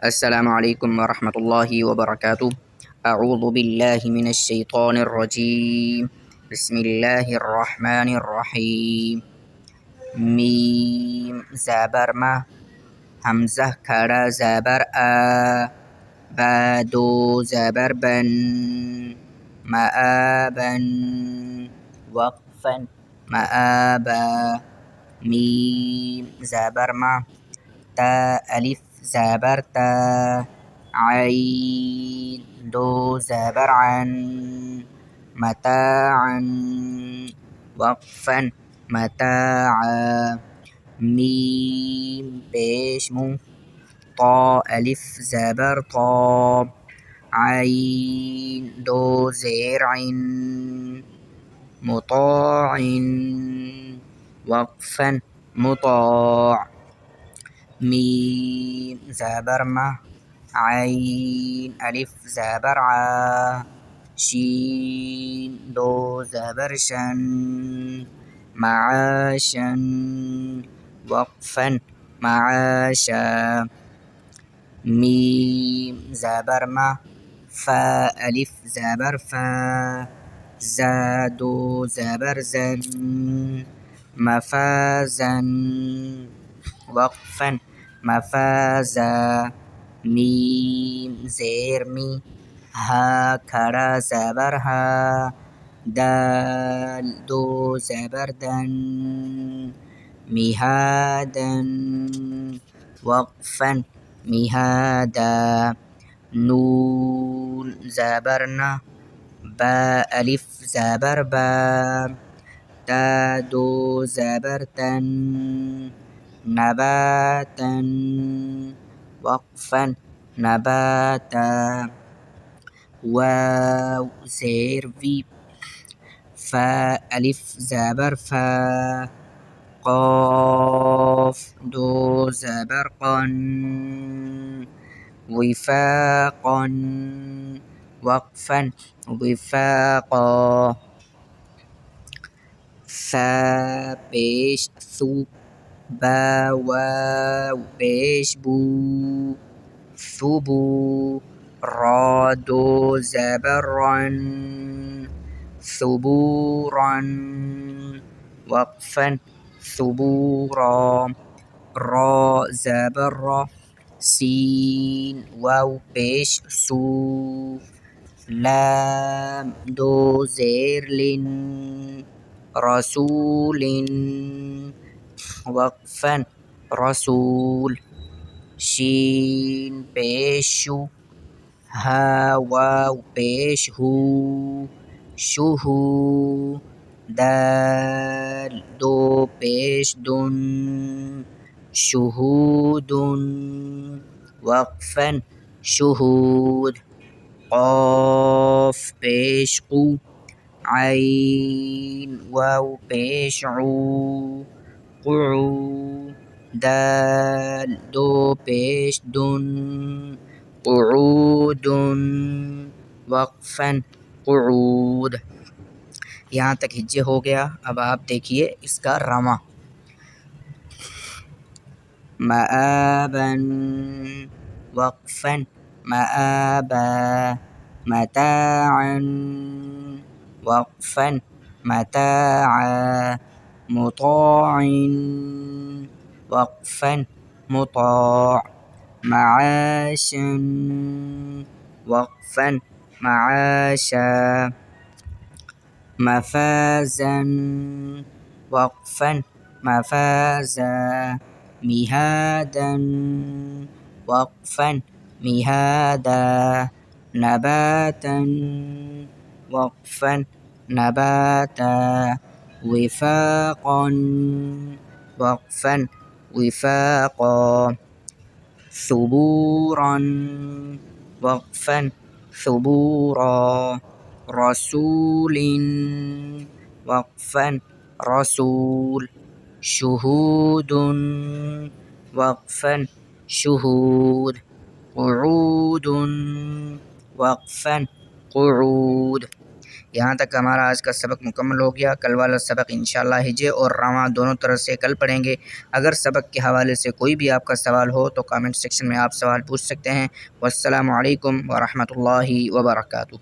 अस्सलामु अलैकुम वरहमतुल्लाहि वबरकातुह। अऊज़ु बिल्लाहि मिनश शैतानिर रजीम। बिस्मिल्लाहिर रहमानिर रहीम। मीम ज़बर मा, हमज़ा खड़ा ज़बर आ, बा दो ज़बर बन, मआबन वक़्फ़न मआबा। मीम ज़बर मा, ता अलिफ ज़बर ता, आइन दो ज़बर अन, मताअन वक़्फ़न मताआ। मीम पेश मुँह, ता अलिफ ज़बर ता, आइन दो ज़ेर आइन, मुताअन वक़्फ़न मुताअ। मीम ज़बर मा, आइन अलिफ ज़बर आ, शीन दो ज़बर शन, मआशन वक़्फ़न मआशा। मीम ज़बर मा, फ़ा अलिफ ज़बर फ़ा, ज़ा दो ज़बर ज़न, मफ़ाज़न वक़्फ़न मफ़ाज़ा। मीम ज़ेर मी, हा खड़ा ज़बर हा, दाल दो ज़बर दन, मिहादन वक़्फ़न मिहादा। नून ज़बर न, बा अलिफ ज़बर बा, ता दो ज़बर तन, नबातन वक़्फ़न नबाता। वाव ज़ेर वी, फ़ा अलिफ ज़बर फ़ा, क़ाफ दो ज़बर क़न, विफ़ाक़न वक़्फ़न विफ़ाक़ा। सा पेश सू, बा वाव पेश बू, सुबू। रा दो ज़बर रन, सुबूरन वक़्फ़न सुबूरा। रा ज़बर रा, सीन वाव पेश सू, लाम दो ज़ेर लिन, रसूलिन वक़्फ़न रसूल। शीन पेश शू, हा वाव पेश हू, शुहू। दाल दो पेश दुन, शुहूदुन वक़्फ़न शुहूद। क़ाफ पेश क़ू, आइन वाव पेश ऊ, क़ुऊ। दाल दो पेश दुन, क़ुऊदुन वक़्फ़न क़ुऊद। यहाँ तक हिज्जे हो गया। अब आप देखिए इसका रमा। मआबन वक़्फ़न मआबा, मताअन वक़्फ़न मताआ, मुताअन वक़्फ़न मुताअ, मआशन वक़्फ़न मआशा, मफ़ाज़न वक़्फ़न मफ़ाज़ा, मिहादन वक़्फ़न मिहादा, नबातन वक़्फ़न नबाता, विफ़ाक़न वक़्फ़न विफ़ाक़ा, सुबूरन वक़्फ़न सुबूरा। रसूलिन वक़्फ़न रसूल, शुहूदुन वक़्फ़न शुहूद, क़ुऊदुन वक़्फ़न क़ुऊद। यहाँ तक हमारा आज का सबक मुकम्मल हो गया। कल वाला सबक इंशाअल्लाह हिजे और रवां दोनों तरह से कल पढ़ेंगे। अगर सबक के हवाले से कोई भी आपका सवाल हो तो कमेंट सेक्शन में आप सवाल पूछ सकते हैं। वस्सलामु अलैकुम व रहमतुल्लाहि व बरकातुहू।